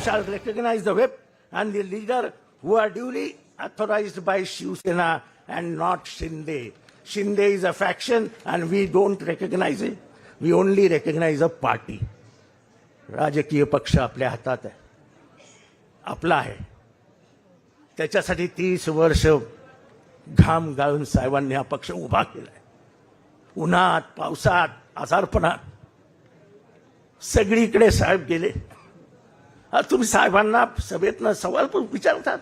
shall recognize the whip and the leader who are duly authorized by Shiv Sena and not Shinde. Shinde is a faction and we don't recognize it. We only recognize a party. राजकीय पक्ष आपल्या हातात आहे, आपला आहे. त्याच्यासाठी 30 वर्ष घाम गाळून साहेबांनी हा पक्ष उभा केलाय. उन्हात पावसात आजारपणात सगळीकडे साहेब गेले. तुम्ही साहेबांना सभेतनं सवाल विचारतात.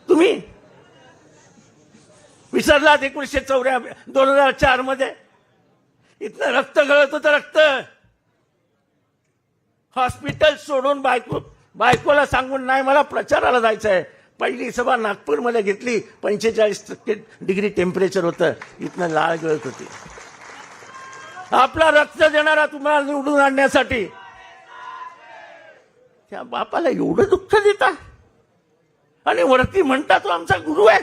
तुम्ही विसरलात 2004 मध्ये इथनं रक्त गळत होतं. रक्त हॉस्पिटल सोडून बायकोला सांगून नाही मला प्रचाराला जायचंय. पहिली सभा नागपूरमध्ये घेतली. 45 डिग्री टेम्परेचर होतं. इथनं लाळ गळत होती. आपला रक्त देणारा तुम्हाला निवडून आणण्यासाठी त्या बापाला एवढं दुःख देता आणि वरती म्हणता तो आमचा गुरु आहे.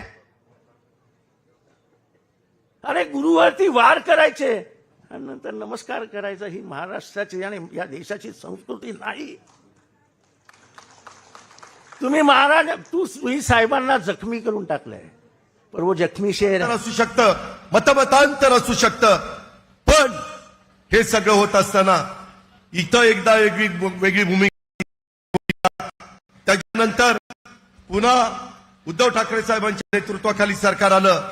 अरे गुरुवरती वार करायचे आणि नंतर नमस्कार करायचा. ही महाराष्ट्राची आणि या देशाची संस्कृती नाही. तुम्ही महाराज तुम्ही साहेबांना जखमी करून टाकलंय. पण वो जखमी शेर असू शकतं, मतमतांतर असू शकतं, पण हे सगळं होत असताना इथं एकदा वेगळी भूमिका. त्याच्यानंतर पुन्हा उद्धव ठाकरे साहेबांच्या नेतृत्वाखाली सरकार आलं.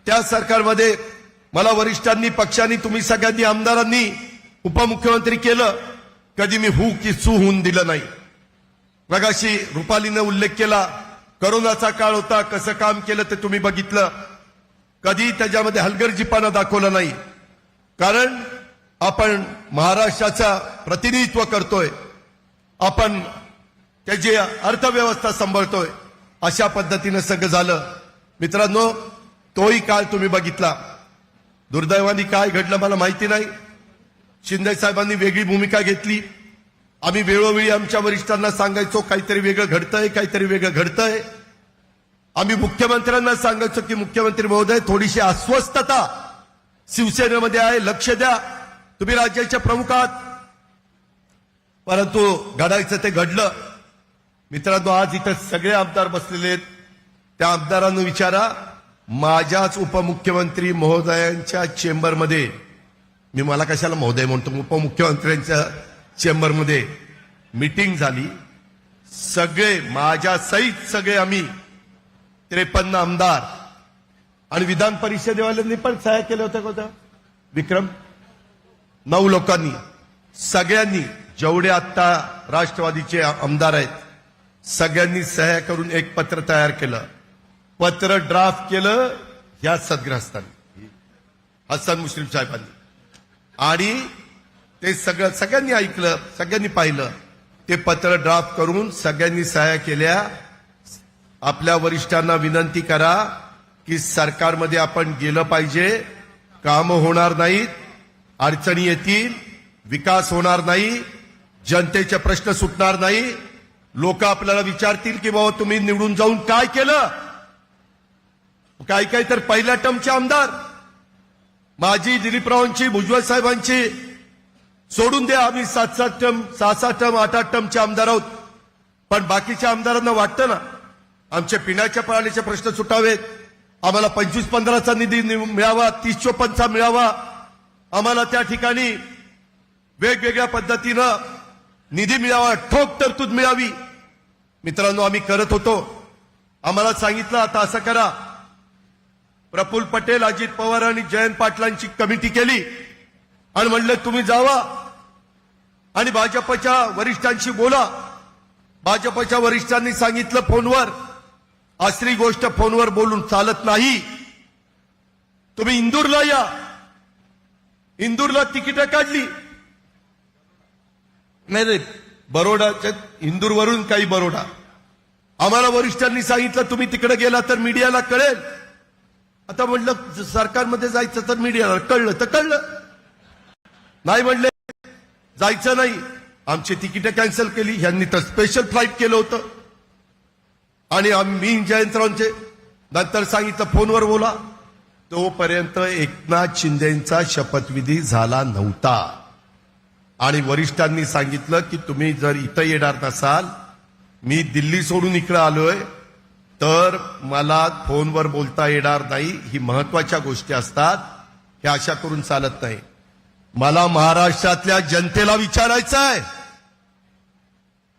त्या सरकारमध्ये मला वरिष्ठांनी पक्षांनी तुम्ही सगळ्यांनी आमदारांनी उपमुख्यमंत्री केलं. कधी मी हू की सू होऊन दिलं नाही. मगाशी रुपालीने उल्लेख केला, करोनाचा काळ होता, कसं काम केलं ते तुम्ही बघितलं. कधी त्याच्यामध्ये हलगर्जीपणा दाखवला नाही. कारण आपण महाराष्ट्राचा प्रतिनिधित्व करतोय, आपण त्याची अर्थव्यवस्था सांभाळतोय. अशा पद्धतीनं सगळं झालं. मित्रांनो, तोही काळ तुम्ही बघितला. दुर्दैवाने काय घडलं मला माहिती नाही. शिंदे साहेबांनी वेगळी भूमिका घेतली. आम्ही वेळोवेळी आमच्या वरिष्ठांना सांगायचो काहीतरी वेगळं घडतंय, काहीतरी वेगळं घडतंय. आम्ही मुख्यमंत्र्यांना सांगायचो की मुख्यमंत्री महोदय थोडीशी अस्वस्थता शिवसेनेमध्ये आहे, लक्ष द्या, तुम्ही राज्याचे प्रमुख आहात. परंतु घडायचं ते घडलं. मित्रांनो, आज इथं सगळे आमदार बसलेले आहेत. त्या आमदारांना विचारा, माझ्याच उपमुख्यमंत्री महोदयांच्या चेंबरमध्ये, मी मला कशाला महोदय म्हणतो, उपमुख्यमंत्र्यांच्या चेंबरमध्ये मीटिंग झाली. सगळे माझ्या सहित सगळे आम्ही 53 आमदार आणि विधान परिषदेवाल्यांनी पण सह्या केल्या होत्या. विक्रम 9 लोकांनी, सगळ्यांनी जेवढे आता राष्ट्रवादीचे आमदार आहेत सगळ्यांनी सह्या करून एक पत्र तयार केलं. पत्र ड्राफ्ट केलं या सद्ग्रस्तांनी, हसन मुश्रीफ साहेबांनी. आणि ते सगळ्यांनी ऐकलं, सगळ्यांनी पाहिलं. ते पत्र ड्राफ्ट करून सगळ्यांनी सह्या केल्या. आपल्या वरिष्ठांना विनंती करा की सरकारमध्ये आपण गेलं पाहिजे. कामं होणार नाहीत, अडचणी येतील, विकास होणार नाही, जनतेचे प्रश्न सुटणार नाही. लोक आपल्याला विचारतील की बाबा तुम्ही निवडून जाऊन काय केलं. काही तर पहिल्या टर्मचे आमदार, माजी दिलीपरावांची, भुजबळ साहेबांची सोडून द्या, आम्ही 7-7 टर्म, 6-6 टर्म, 8-8 टर्मचे आमदार आहोत. पण बाकीच्या आमदारांना वाटतं ना आमचे पिण्याच्या पाण्याचे प्रश्न सुटावेत, आम्हाला 25-15चा निधी मिळावा, 30-54चा मिळावा, आम्हाला त्या ठिकाणी वेगवेगळ्या पद्धतीनं निधी मिळावा, ठोक तरतूद मिळावी. मित्रांनो, आम्ही करत होतो. आम्हाला सांगितलं आता असं करा. प्रफुल्ल पटेल, अजित पवार आणि जयंत पाटलांची कमिटी केली आणि म्हणलं तुम्ही जावा आणि भाजपच्या वरिष्ठांशी बोला. भाजपच्या वरिष्ठांनी सांगितलं फोनवर, असली गोष्ट फोनवर बोलून चालत नाही, तुम्ही इंदूरला या. इंदूरला तिकीट काढली नाही, बरोडाच्या इंदूरवरून काही बरोडा. आम्हाला वरिष्ठांनी सांगितलं तुम्ही तिकडे गेला तर मीडियाला कळेल. आता म्हणलं सरकारमध्ये जायचं तर मीडियाला कळलं तर कळलं, नाही म्हणले जायचं नाही. आमची तिकीट कॅन्सल केली. यांनी तर स्पेशल फ्लाईट केलं होतं. आणि मी जयंतरावांचे नंतर सांगितलं फोनवर बोला. तोपर्यंत एकनाथ शिंदेचा शपथविधी झाला नव्हता. आणि वरिष्ठांनी सांगितलं की तुम्ही जर इथं येणार नसाल, मी दिल्ली सोडून इकडे आलोय, तर मला फोनवर बोलता येणार नाही. ही महत्वाच्या गोष्टी असतात, हे अशा करून चालत नाही. मला महाराष्ट्रातल्या जनतेला विचारायचं आहे,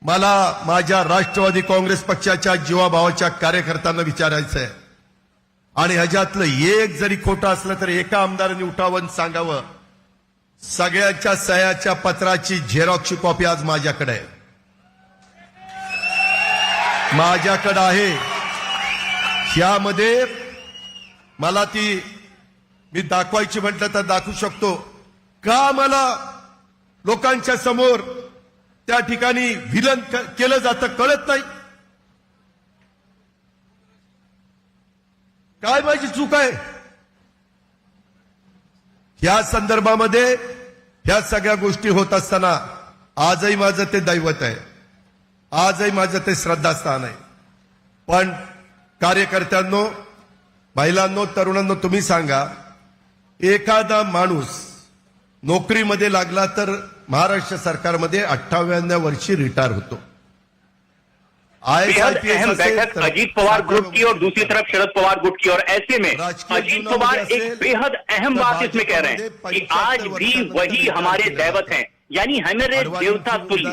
मला माझ्या राष्ट्रवादी काँग्रेस पक्षाच्या जीवाभावाच्या कार्यकर्त्यांना विचारायचं आहे. आणि ह्याच्यातलं एक जरी खोटं असलं तर एका आमदारांनी उठावून सांगावं, सगळ्यांच्या सह्याच्या पत्राची झेरॉक्सची कॉपी आज माझ्याकडे आहे. माझ्याकडे आहे. ह्यामध्ये मला ती मी दाखवायची म्हटलं तर दाखवू शकतो. का मला लोकांच्या समोर त्या ठिकाणी विलन केलं जातं कळत नाही? काय माझी चूक आहे? ह्या संदर्भामध्ये ह्या सगळ्या गोष्टी होत असताना आजही माझं ते दैवत आहे, आजही माझं ते श्रद्धास्थान आहे. पण कार्यकर्त्यांनो, महिलांनो, तरुणांनो, तुम्ही सांगा, एखादा माणूस नोकरीमध्ये लागला तर महाराष्ट्र सरकारमध्ये 58व्या वर्षी रिटायर होतो. बेहद अहम बैठक अजीत पवार ग्रुप की और दूसरी तरफ शरद पवार गुट की, और ऐसे में अजीत पवार एक बेहद अहम बात इसमें कह रहे हैं कि आज भी वही हमारे दैवत हैं, यानी हमारे देवता तुल्य,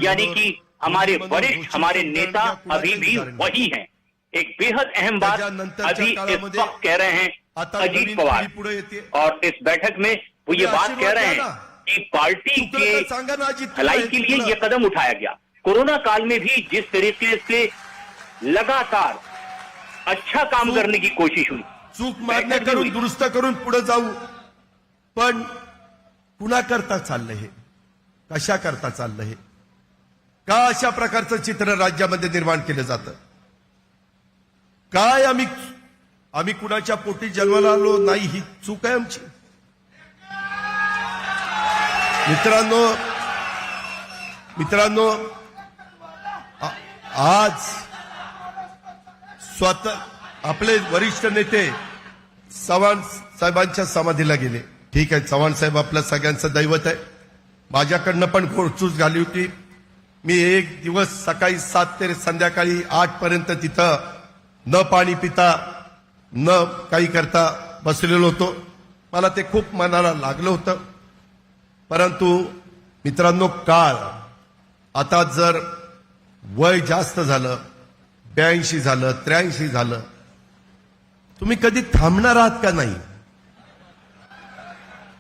यानी कि हमारे वरिष्ठ, हमारे नेता अभी भी वही हैं. एक बेहद अहम बात अभी इस वक्त कह रहे हैं अजीत पवार, और इस बैठक में वो ये बात कह रहे हैं कि पार्टी के भलाई के लिए ये कदम उठाया गया. कोरोना काल में भी जिस तरीके से लगातार अच्छा काम करने की कोशिश हुई, चूक मान्य करून दुरुस्त करून पुढे जाऊ. पण कुणा करता चाललंय हे? कशा करता चाललंय हे? का अशा प्रकारचं चित्र राज्यामध्ये निर्माण केलं जातं? काय आम्ही कुणाच्या पोटी जन्माला आलो नाही, ही चूक आहे आमची. मित्रांनो, आज स्वतः आपले वरिष्ठ नेते चव्हाण साहेबांच्या समाधीला गेले. ठीक आहे, चव्हाण साहेब आपल्या सगळ्यांचं दैवत आहे. माझ्याकडनं पण घोडचूस झाली होती. मी एक दिवस सकाळी 7 ते संध्याकाळी 8 पर्यंत तिथं न पाणी पिता न काही करता बसलेलो होतो. मला ते खूप मनाला लागलं होतं. परंतु मित्रांनो, काळ आता जर वय जास्त झालं, 82 झालं, 83 झालं, तुम्ही कधी थांबणार आहात का नाही?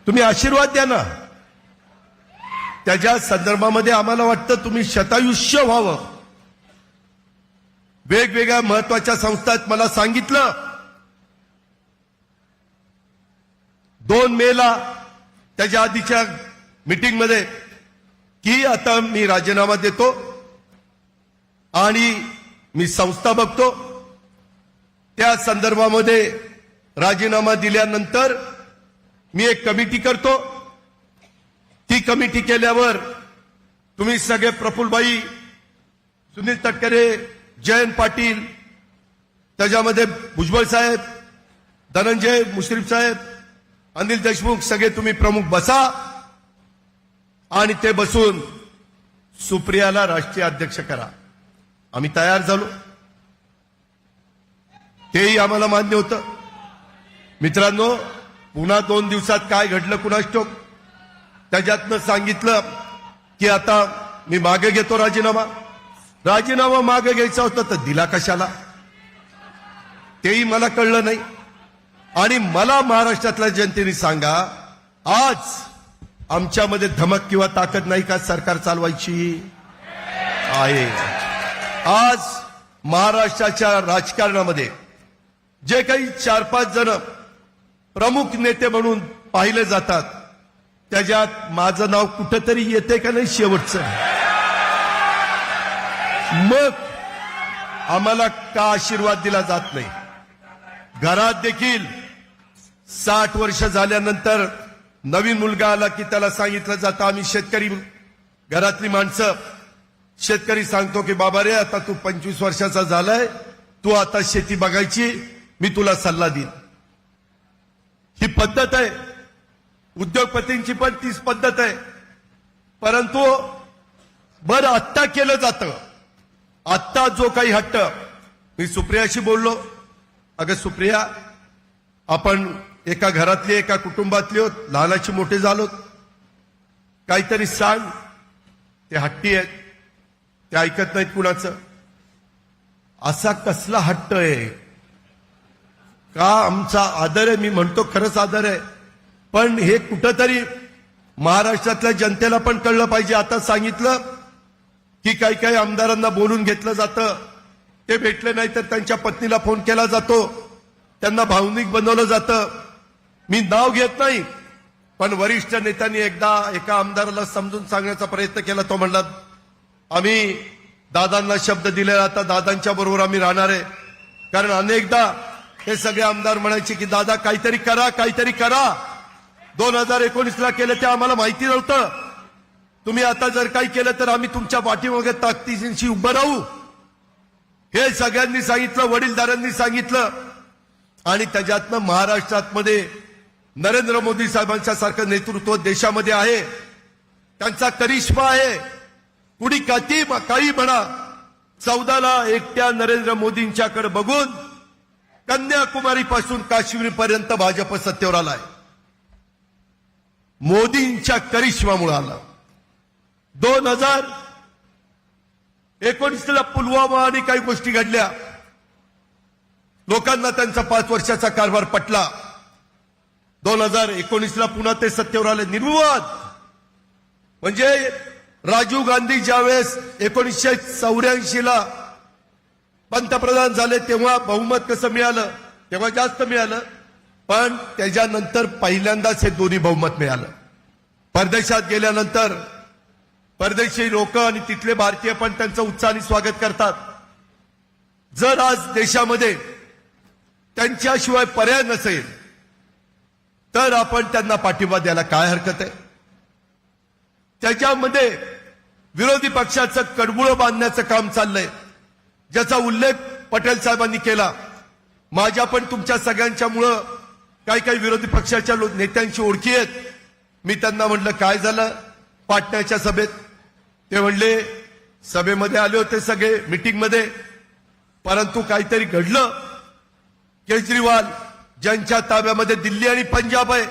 तुम्ही आशीर्वाद द्या ना. त्याच्या संदर्भामध्ये आम्हाला वाटतं तुम्ही शतायुष्य व्हावं. वेगवेगळ्या महत्वाच्या संस्थात मला सांगितलं 2 मेला त्याच्या आधीच्या मीटिंगमध्ये की आता मी राजीनामा देतो आणि मी संस्था बघतो. त्या संदर्भामध्ये राजीनामा दिल्यानंतर मी एक कमिटी करतो. ती कमिटी केल्यावर तुम्ही सगळे प्रफुल्लबाई, सुनील तटकरे, जयंत पाटील, त्याच्यामध्ये भुजबळ साहेब, धनंजय मुश्रीफ साहेब, अनिल देशमुख, सगळे तुम्ही प्रमुख बसा आणि ते बसून सुप्रियाला राष्ट्रीय अध्यक्ष करा. आम्ही तयार झालो. तेही आम्हाला मान्य होतं. मित्रांनो, पुन्हा 2 दिवसात काय घडलं कुणास ठाऊक. त्याच्यातनं सांगितलं की आता मी मागे घेतो राजीनामा. राजीनामा मागे घ्यायचा होता तर दिला कशाला, तेही मला कळलं नाही. आणि मला महाराष्ट्रातल्या जनतेने सांगा, आज आमच्यामध्ये धमक किंवा ताकद नाही का सरकार चालवायची? आहे. आज महाराष्ट्राच्या राजकारणामध्ये जे काही 4-5 जण प्रमुख नेते म्हणून पाहिले जातात, त्याच्यात माझं नाव कुठंतरी येते का नाही शेवटचं? मग आम्हाला का आशीर्वाद दिला जात नाही? घरात देखील 60 वर्ष झाल्यानंतर नवीन मुलगा आला की त्याला सांगितलं जातं, आम्ही शेतकरी घरातली माणसं, शेतकरी सांगतो की बाबा रे, आता तू 25 वर्षाचा झालाय, तू आता शेती बघायची, मी तुला सल्ला देईन. ही पद्धत आहे. उद्योगपतींची पण तीच पद्धत आहे. परंतु बरं आत्ता केलं जातं. आत्ता जो काही हट्ट, मी सुप्रियाशी बोललो, अगं सुप्रिया, आपण एका घरातली एका कुटुंबातली होत, लहानाची मोठे झालोत, काहीतरी सांग. ते हट्टी आहेत, ते ऐकत नाहीत कुणाचं. असा कसला हट्ट आहे? का आमचा आदर आहे, मी म्हणतो खरंच आदर आहे, पण हे कुठंतरी महाराष्ट्रातल्या जनतेला पण कळलं पाहिजे. आता सांगितलं की काही काही आमदारांना बोलून घेतलं जातं, ते भेटले नाही तर त्यांच्या पत्नीला फोन केला जातो, त्यांना भावनिक बनवलं जातं. मी नाव घेत नाही, पण वरिष्ठ नेत्यांनी एकदा एका आमदाराला समजून सांगण्याचा प्रयत्न केला. तो म्हणला, आम्ही दादांना शब्द दिलेला, आता दादांच्या बरोबर आम्ही राहणार आहे. कारण अनेकदा हे सगळे आमदार म्हणायचे की दादा काहीतरी करा, काहीतरी करा. 2019ला केलं ते आम्हाला माहिती नव्हतं. तुम्ही आता जर काही केलं तर आम्ही तुमच्या पाठीमागे ताकदीशी उभं राहू, हे सगळ्यांनी सांगितलं, वडीलधाऱ्यांनी सांगितलं. आणि त्याच्यातनं महाराष्ट्रात मध्ये नरेंद्र मोदी साहेबांच्या सारखं नेतृत्व देशामध्ये आहे, त्यांचा करिश्मा आहे. कुणी काही म्हणा, 14ला एकट्या नरेंद्र मोदींच्याकडे बघून कन्याकुमारी पासून काश्मीर पर्यंत भाजप सत्तेवर आलाय. मोदींच्या करिश्मामुळे आला. 2019ला पुलवामा आणि काही गोष्टी घडल्या, लोकांना त्यांचा 5 वर्षाचा कारभार पटला. 2019ला पुन्हा ते सत्तेवर आले निर्विवाद. म्हणजे राजीव गांधी ज्यावेळेस 1984ला पंतप्रधान झाले तेव्हा बहुमत कसं मिळालं, तेव्हा जास्त मिळालं, पण त्याच्यानंतर पहिल्यांदाच हे दोन्ही बहुमत मिळालं. परदेशात गेल्यानंतर परदेशी लोक आणि तिथले भारतीय पण त्यांचं उत्साहाने स्वागत करतात. जर आज देशामध्ये त्यांच्याशिवाय पर्याय नसेल तर आपण त्यांना पाठिंबा द्यायला काय हरकत आहे? त्याच्यामध्ये विरोधी पक्षाचं कडबुळं बांधण्याचं काम चाललंय, ज्याचा उल्लेख पटेल साहेबांनी केला. माझ्या पण तुमच्या सगळ्यांच्यामुळं काही काही विरोधी पक्षाच्या नेत्यांची ओळखी आहेत. मी त्यांना म्हटलं काय झालं पाटण्याच्या सभेत? ते म्हणले सभेमध्ये आले होते सगळे मीटिंगमध्ये, परंतु काहीतरी घडलं. केजरीवाल ज्यांच्या ताब्यामध्ये दिल्ली आणि पंजाब आहे,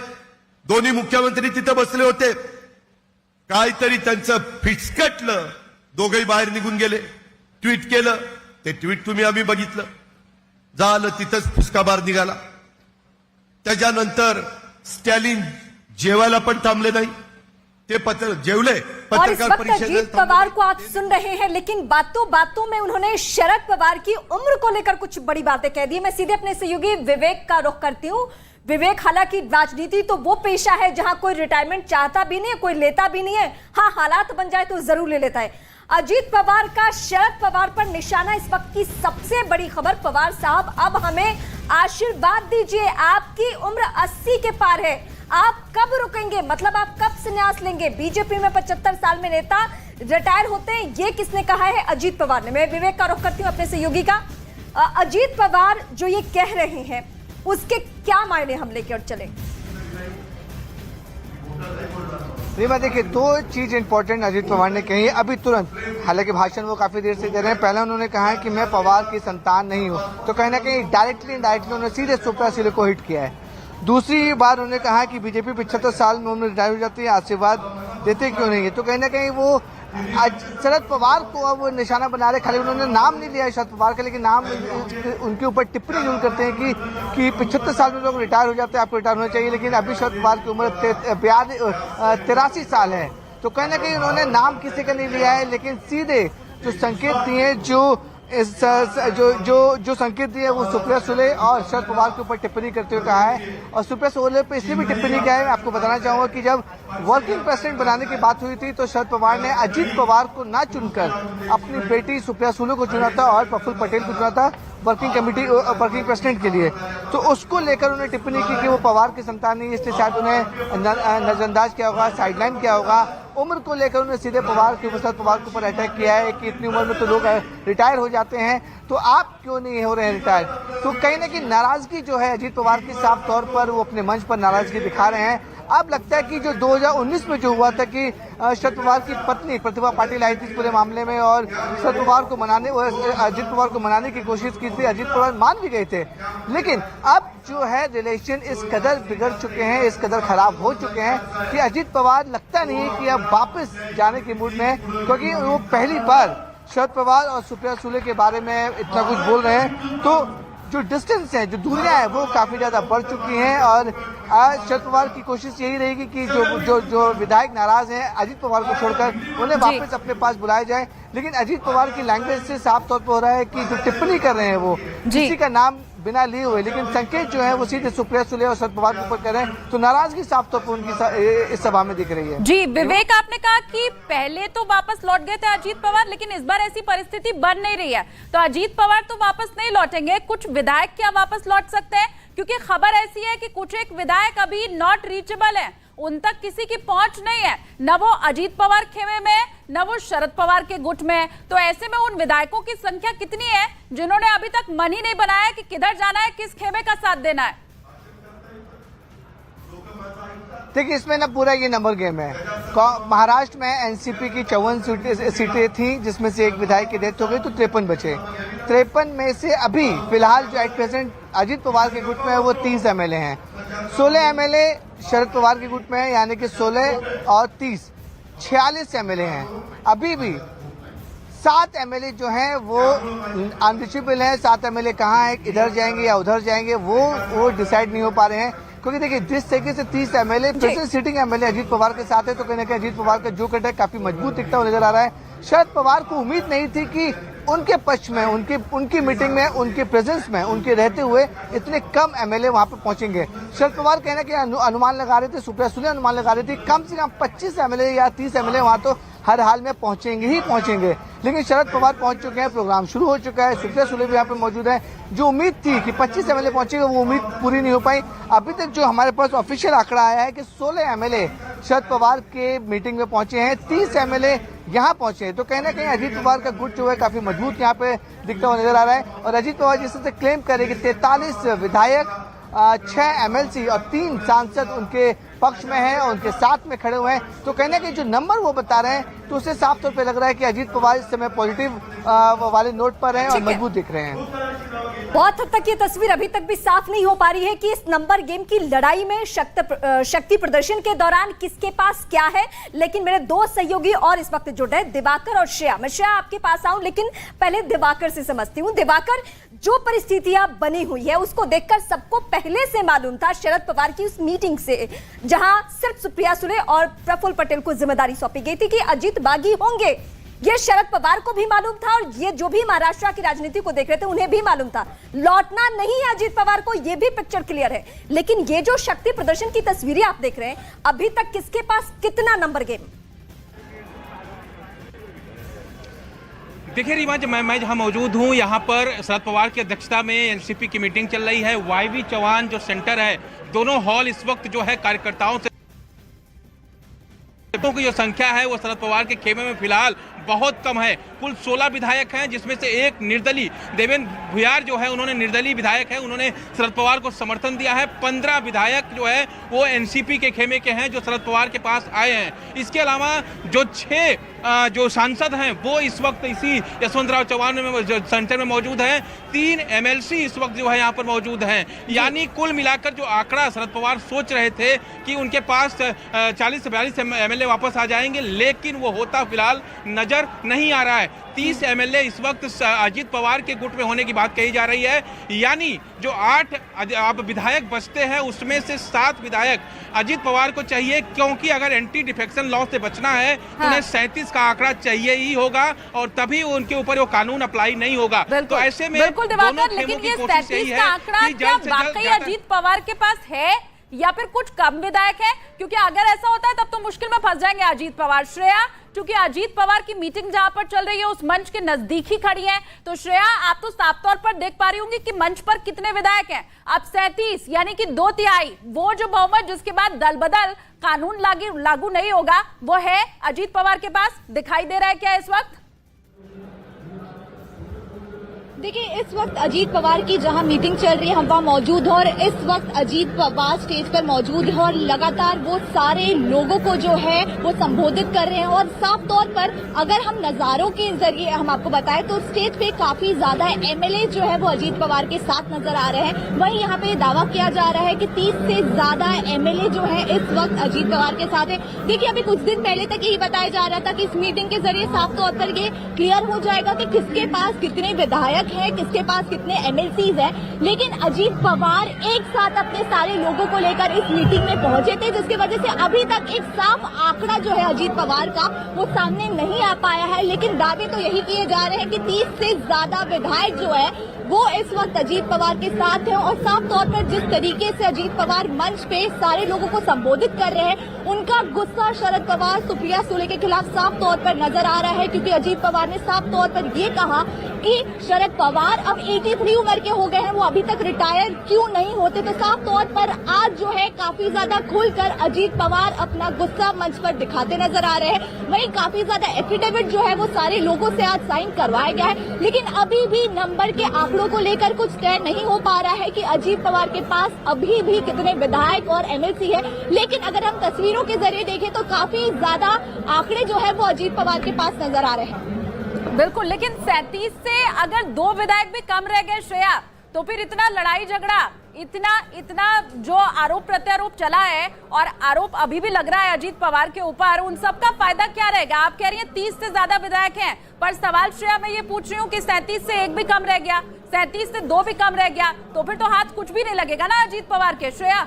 दोन्ही मुख्यमंत्री तिथे बसले होते, काहीतरी त्यांचं फिसकटलं, दोघंही बाहेर निघून गेले. ट्विट केलं, ते ट्विट आम्ही बघितलं, झालं तिथंच फुसकाबार निघाला. त्याच्यानंतर स्टॅलिन जेवायला पण थांबले नाही, ते जेवले. और इस वक्त अजीत पवार को आप सुन रहे हैं, लेकिन बातों बातों में उन्होंने शरद पवार की उम्र को लेकर कुछ बड़ी बातें कह दी. मैं सीधे अपने सहयोगी विवेक का रुख करती हूं. विवेक, हालांकि राजनीति तो वो पेशा है जहां कोई रिटायरमेंट चाहता भी नहीं है, कोई लेता भी नहीं है. हाँ, हालात बन जाए तो जरूर ले लेता है. अजीत पवार का शरद पवार पर निशाना. इस वक्त की सबसे बड़ी खबर, पवार साहब अब हमें आशीर्वाद दीजिए. आपकी उम्र 80 के पार है, आप कब रुकेंगे? मतलब आप कब संन्यास लेंगे? बीजेपी में 75 साल में नेता रिटायर होते हैं, ये किसने कहा है? अजीत पवार ने. मैं विवेक का रुख करती हूं अपने सहयोगी का. अजीत पवार जो ये कह रहे हैं, उसके क्या मायने हम लेकर चले? रीमा, देखिए, दो चीज इंपॉर्टेंट अजीत पवार ने कही अभी तुरंत. हालांकि भाषण वो काफी देर से दे रहे हैं. पहला उन्होंने कहा है कि मैं पवार की संतान नहीं हूं, तो कहीं ना कहीं डायरेक्टली इनडायरेक्टली उन्होंने सीधे सुप्रिया सुले को हिट किया है. दूसरी बार उन्होंने कहा कि बीजेपी 75 साल में उम्र रिटायर हो जाती है, आशीर्वाद देते क्यों नहीं है? तो कहीं ना कहीं वो शरद पवार को अब निशाना बना रहे. खाली उन्होंने नाम नहीं लिया शरद पवार का, लेकिन नाम उनके ऊपर टिप्पणी जरूर करते हैं कि 75 साल में लोग रिटायर हो जाते हैं, आपको रिटायर होना चाहिए. लेकिन अभी शरद पवार की उम्र 83 साल है. तो कहीं ना कहीं उन्होंने नाम किसी का नहीं लिया है, लेकिन सीधे जो संकेत दिए, जो संकेत दिए वो सुप्रिया सुले और शरद पवार के ऊपर टिप्पणी करते हुए कहा है. और सुप्रिया सुले पे इसलिए भी टिप्पणी किया है, मैं आपको बताना चाहूंगा कि जब वर्किंग प्रेसिडेंट बनाने की बात हुई थी तो शरद पवार ने अजीत पवार को ना चुनकर अपनी बेटी सुप्रिया सुले को चुना था और प्रफुल्ल पटेल को चुना था वर्किंग प्रेसिडेंट के लिए. तो उसको लेकर उन्होंने टिप्पणी की कि वो पवार की संतान नहीं, इसलिए शायद उन्हें नजरअंदाज किया होगा, साइडलाइन किया होगा. उम्र को लेकर उन्होंने सीधे शरद पवार के ऊपर अटैक किया है कि इतनी उम्र में तो लोग रिटायर हो जाते हैं, तो आप क्यों नहीं हो रहे हैं रिटायर? तो कहीं ना कहीं नाराजगी जो है अजीत पवार की साफ तौर पर वो अपने मंच पर नाराजगी दिखा रहे हैं. अब लगता है कि जो 2019 में जो हुआ था कि शरद पवार की पत्नी प्रतिभा पाटिल आई थी इस पूरे मामले में और शरद पवार को अजित पवार को मनाने की कोशिश की थी, अजित पवार मान भी गए थे, लेकिन अब जो है रिलेशन इस कदर बिगड़ चुके हैं, इस कदर खराब हो चुके हैं कि अजित पवार लगता नहीं है कि अब वापस जाने के मूड में, क्योंकि वो पहली बार शरद पवार और सुप्रिया सुले के बारे में इतना कुछ बोल रहे हैं, तो जो डिस्टेंस है, जो दूरियां हैं, वो काफी ज्यादा बढ़ चुकी हैं और आज शरद पवार की कोशिश यही रहेगी कि जो विधायक नाराज हैं अजित पवार को छोड़कर उन्हें वापस अपने पास बुलाया जाए। लेकिन अजित पवार की लैंग्वेज से साफ तौर पर हो रहा है कि जो टिप्पणी कर रहे हैं वो किसी का नाम बिना लिए हुए, लेकिन संकेत जो है वो सीधे सुप्रिया सुले और शरद पवार के ऊपर कर रहे हैं, तो नाराजगी साफ तौर पर उनकी इस सभा में दिख रही है। जी विवेक, आपने कहा कि पहले तो वापस लौट गए थे अजीत पवार, लेकिन इस बार ऐसी परिस्थिति बन नहीं रही है, तो अजीत पवार तो वापस नहीं लौटेंगे, कुछ विधायक क्या वापस लौट सकते हैं? क्योंकि खबर ऐसी है कि कुछ एक विधायक अभी नॉट रीचेबल है, उन तक किसी की पहुंच नहीं है, न वो अजीत पवार खेमे में न वो शरद पवार के गुट में। तो ऐसे में उन विधायकों की संख्या कितनी है जिन्होंने अभी तक मन ही नहीं बनाया कि किधर जाना है, किस खेमे का साथ देना है? देखिए, इसमें ना पूरा ये नंबर गेम है। महाराष्ट्र में एनसीपी की 54 सीटें थी, जिसमें से एक विधायक की डेथ हो गई, तो 53 बचे। 53 में से अभी फिलहाल जो एट प्रेजेंट अजित पवार के गुट में है वो 30 एमएलए हैं, 16 एमएलए शरद पवार के गुट में है, यानी कि 16 और 30 46 एमएलए हैं। अभी भी 7 एमएलए जो हैं वो अनरिचेबल हैं। 7 एमएलए कहाँ है, इधर जाएंगे या उधर जाएंगे, वो डिसाइड नहीं हो पा रहे हैं, क्योंकि देखिए जिस तरीके से 30 MLA present sitting MLA Ajit Pawar के साथ है, तो कहीं ना कहीं अजीत पवार का जो कट है काफी मजबूत दिखता हुआ नजर आ रहा है। शरद पवार को उम्मीद नहीं थी कि उनके पक्ष में, उनकी मीटिंग में, उनके प्रेजेंस में, उनके रहते हुए इतने कम एमएलए वहां पर पहुंचेंगे। शरद पवार कहना कि अनुमान लगा रहे थे, सुप्रिया सुले अनुमान लगा रही थी कम से कम 25 एमएलए या 30 एमएलए वहां तो हर हाल में पहुंचेंगे ही पहुंचेंगे, लेकिन शरद पवार पहुंच चुके हैं, प्रोग्राम शुरू हो चुका है, सुप्रिया सुले भी यहाँ पे मौजूद है। जो उम्मीद थी कि 25 एमएलए पहुंचेंगे वो उम्मीद पूरी नहीं हो पाई। अभी तक जो हमारे पास ऑफिशियल आंकड़ा आया है कि 16 एमएलए शरद पवार के मीटिंग में पहुंचे हैं, 30 एमएलए यहाँ पहुंचे हैं, तो कहीं ना कहीं अजीत पवार का गुट जो है काफी मजबूत यहाँ पे दिखता हुआ नजर आ रहा है। और अजीत पवार जिस तरह से क्लेम करे कि 43 विधायक, 6 एमएलसी और 3 सांसद उनके पक्ष में हैं और उनके साथ में खड़े हुए हैं, तो कहने के जो नंबर वो बता रहे हैं तो उससे साफ तौर पे लग रहा है कि अजीत पवार इस समय पॉजिटिव वाले नोट पर हैं और मजबूत दिख रहे हैं। बहुत हद तक ये तस्वीर अभी तक भी साफ नहीं हो पा रही है कि इस नंबर गेम की लड़ाई में शक्ति प्रदर्शन के दौरान किसके पास क्या है। लेकिन मेरे 2 सहयोगी और इस वक्त जुड़ रहे, दिवाकर और श्रेया। मैं श्रेया आपके पास आऊं, लेकिन पहले दिवाकर से समझती हूं। दिवाकर, जो परिस्थितियां बनी हुई है उसको देखकर सबको पहले से मालूम था शरद पवार की उस मीटिंग से, जहां सिर्फ सुप्रिया सुले और प्रफुल्ल पटेल को जिम्मेदारी सौंपी गई थी कि अजीत बागी होंगे। ये शरद पवार को भी मालूम था और ये जो भी महाराष्ट्र की राजनीति को देख रहे थे उन्हें भी मालूम था। लौटना नहीं है अजीत पवार को, ये भी पिक्चर क्लियर है। लेकिन ये जो शक्ति प्रदर्शन की तस्वीरें आप देख रहे हैं, अभी तक किसके पास कितना नंबर गेम? देखिए रीमा, मैं जहां मौजूद हूं, यहां पर शरद पवार की अध्यक्षता में एनसीपी की मीटिंग चल रही है। वाईवी चौहान जो सेंटर है, दोनों हॉल इस वक्त जो है कार्यकर्ताओं से की जो संख्या है वो शरद पवार के खेमे में फिलहाल बहुत कम है। कुल 16 विधायक हैं, जिसमें से एक निर्दलीय देवेंद्र भुयार जो है, उन्होंने निर्दलीय विधायक है, उन्होंने शरद पवार को समर्थन दिया है। 15 विधायक जो है वो एनसीपी के खेमे के हैं जो शरद पवार के पास आए हैं। इसके अलावा जो 6 जो सांसद हैं वो इस वक्त इसी यशवंतराव चौहान में सेंटर में मौजूद हैं। 3 एमएलसी इस वक्त जो है यहाँ पर मौजूद हैं। यानी कुल मिलाकर जो आंकड़ा शरद पवार सोच रहे थे कि उनके पास 40 से 42 एमएलए वापस आ जाएंगे, लेकिन वो होता फिलहाल नजर नहीं आ रहा है। 30 एमएलए इस वक्त अजीत पवार के गुट में होने की बात कही जा रही है। यानी जो 8 अब विधायक बचते हैं उसमें से 7 विधायक अजीत पवार को चाहिए, क्योंकि अगर एंटी डिफेक्शन लॉ से बचना है तो उन्हें 37 का आंकड़ा चाहिए ही होगा और तभी उनके ऊपर वो कानून अप्लाई नहीं होगा। तो ऐसे में बिल्कुल दिवाकर, लेकिन ये 37 का आंकड़ा क्या वाकई अजीत पवार के पास है या फिर कुछ कम विधायक है? क्योंकि अगर ऐसा होता है तब तो मुश्किल में फंस जाएंगे अजीत पवार। श्रेया, क्योंकि अजीत पवार की मीटिंग जहां पर चल रही है उस मंच के नजदीक ही खड़ी हैं, तो श्रेया आप तो साफ तौर पर देख पा रही होंगी कि मंच पर कितने विधायक हैं। अब 37 यानी कि 2/3 वो जो बहुमत जिसके बाद दल बदल कानून लागू नहीं होगा वो है अजीत पवार के पास। दिखाई दे रहा है क्या इस वक्त? देखिए, इस वक्त अजीत पवार की जहां मीटिंग चल रही है हम वहां मौजूद हैं और इस वक्त अजीत पवार स्टेज पर मौजूद है और लगातार वो सारे लोगों को जो है वो संबोधित कर रहे हैं। और साफ तौर पर अगर हम नजारों के जरिए हम आपको बताएं तो स्टेज पे काफी ज्यादा एमएलए जो है वो अजीत पवार के साथ नजर आ रहे हैं। वहीं यहाँ पे दावा किया जा रहा है कि 30 से ज्यादा एमएलए जो है इस वक्त अजीत पवार के साथ है। देखिए, अभी कुछ दिन पहले तक यही बताया जा रहा था कि इस मीटिंग के जरिए साफ तौर पर ये क्लियर हो जाएगा कि किसके पास कितने विधायक है, किसके पास कितने एमएलसीज हैं। लेकिन अजीत पवार एक साथ अपने सारे लोगों को लेकर इस मीटिंग में पहुंचे थे, जिसकी वजह से अभी तक एक साफ आंकड़ा जो है अजीत पवार का वो सामने नहीं आ पाया है। लेकिन दावे तो यही किए जा रहे हैं कि 30 से ज्यादा विधायक जो है वो इस वक्त अजीत पवार के साथ हैं। और साफ तौर पर जिस तरीके से अजीत पवार मंच पे सारे लोगों को संबोधित कर रहे हैं, उनका गुस्सा शरद पवार सुप्रिया सुले के खिलाफ साफ तौर पर नजर आ रहा है। क्योंकि अजीत पवार ने साफ तौर पर ये कहा कि शरद पवार अब 83 उम्र के हो गए हैं, वो अभी तक रिटायर क्यों नहीं होते। तो साफ तौर पर आज जो है काफी ज्यादा खुलकर अजीत पवार अपना गुस्सा मंच पर दिखाते नजर आ रहे हैं। वहीं काफी ज्यादा एफिडेविट जो है वो सारे लोगों से आज साइन करवाया गया है। लेकिन अभी भी नंबर के आंकड़ों को लेकर कुछ तय नहीं हो पा रहा है कि अजीत पवार के पास अभी भी कितने विधायक और एमएलसी है। लेकिन अगर हम तस्वीरों के जरिए देखें तो काफी ज्यादा आंकड़े जो है वो अजीत पवार के पास नजर आ रहे हैं। बिल्कुल, लेकिन 37 से अगर 2 विधायक भी कम रह गए श्रेया, तो फिर इतना लड़ाई झगड़ा, इतना जो आरोप प्रत्यारोप चला है और आरोप अभी भी लग रहा है अजीत पवार के ऊपर, उन सब का फायदा क्या रहेगा? आप कह रही हैं 30 से ज्यादा विधायक हैं, पर सवाल श्रेया मैं ये पूछ रही हूँ कि 37 से 1 भी कम रह गया, 37 से 2 भी कम रह गया, तो फिर तो हाथ कुछ भी नहीं लगेगा ना अजीत पवार के। श्रेया,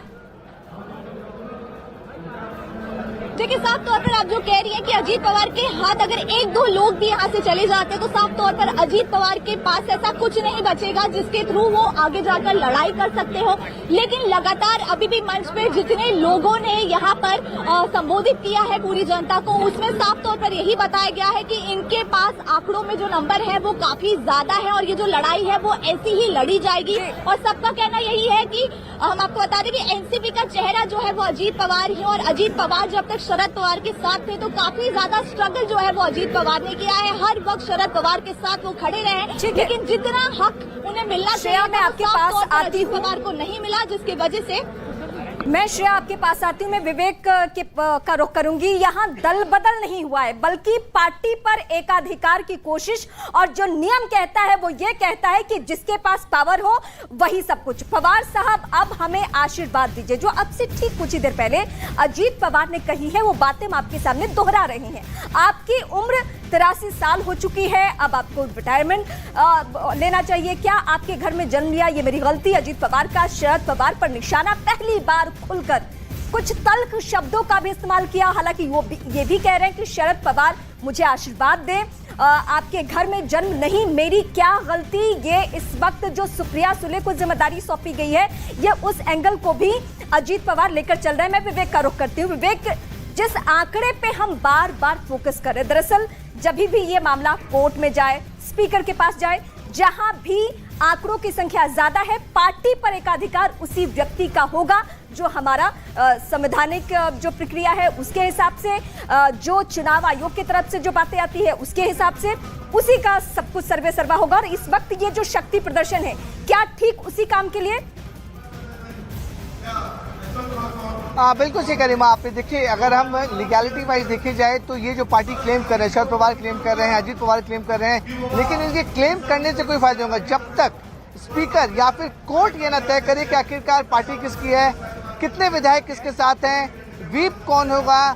देखिए, साफ तौर पर आप जो कह रही हैं कि अजीत पवार के हाथ अगर 1-2 लोग भी यहाँ से चले जाते हैं तो साफ तौर पर अजीत पवार के पास ऐसा कुछ नहीं बचेगा जिसके थ्रू वो आगे जाकर लड़ाई कर सकते हो। लेकिन लगातार अभी भी मंच पे जितने लोगों ने यहाँ पर संबोधित किया है पूरी जनता को, उसमें साफ तौर पर यही बताया गया है कि इनके पास आंकड़ों में जो नंबर है वो काफी ज्यादा है और ये जो लड़ाई है वो ऐसी ही लड़ी जाएगी। और सबका कहना यही है कि हम आपको बता दें कि एनसीपी का चेहरा जो है वो अजीत पवार ही, और अजीत पवार जब तक शरद पवार के साथ थे तो काफी ज्यादा स्ट्रगल जो है वो अजीत पवार ने किया है। हर वक्त शरद पवार के साथ वो खड़े रहे, लेकिन जितना हक उन्हें मिलना चाहिए मैं आपके पास आती हूँ, पवार को नहीं मिला, जिसकी वजह से मैं श्रेया आपके पास आती हूँ। मैं विवेक का रुख करूंगी। यहाँ दल बदल नहीं हुआ है, बल्कि पार्टी पर एकाधिकार की कोशिश, और जो नियम कहता है वो ये कहता है कि जिसके पास पावर हो वही सब कुछ। पवार साहब, अब हमें आशीर्वाद दीजिए। जो अब से ठीक कुछ ही देर पहले अजीत पवार ने कही है वो बातें हम आपके सामने दोहरा रहे हैं। आपकी उम्र 83 साल हो चुकी है, अब आपको रिटायरमेंट लेना चाहिए। क्या आपके घर में जन्म लिया, ये मेरी गलती। अजीत पवार का शरद पवार पर निशाना, पहली बार खुलकर कुछ तल्ख शब्दों का भी इस्तेमाल किया। हालांकि वो ये भी कह रहे हैं कि शरद पवार मुझे आशीर्वाद दें, आपके घर में जन्म नहीं, मेरी क्या गलती। ये इस वक्त जो सुप्रिया सुले को जिम्मेदारी सौंपी गई है, ये उस एंगल को भी अजीत पवार लेकर चल रहे हैं। मैं विवेक का रुख करती हूँ। विवेक, जिस आंकड़े पे हम बार बार फोकस कर रहे हैं, दरअसल जब भी ये मामला कोर्ट में जाए, स्पीकर के पास जाए, जहां भी आंकड़ों की संख्या ज्यादा है, पार्टी पर एकाधिकार उसी व्यक्ति का होगा जो हमारा संवैधानिक जो प्रक्रिया है उसके हिसाब से, जो चुनाव आयोग की तरफ से जो बातें आती है उसके हिसाब से, उसी का सब कुछ सर्वे सर्वा होगा। और इस वक्त ये जो शक्ति प्रदर्शन है, क्या ठीक उसी काम के लिए? बिल्कुल सही करीमा आपने। देखिए, अगर हम लीगैलिटी वाइज देखी जाए तो ये जो पार्टी क्लेम कर रहे हैं, शरद पवार क्लेम कर रहे हैं, अजीत पवार क्लेम कर रहे हैं, लेकिन इनके क्लेम करने से कोई फायदा नहीं होगा जब तक स्पीकर या फिर कोर्ट ये न तय करे कि आखिरकार पार्टी किसकी है, कितने विधायक किसके साथ हैं, व्हीप कौन होगा,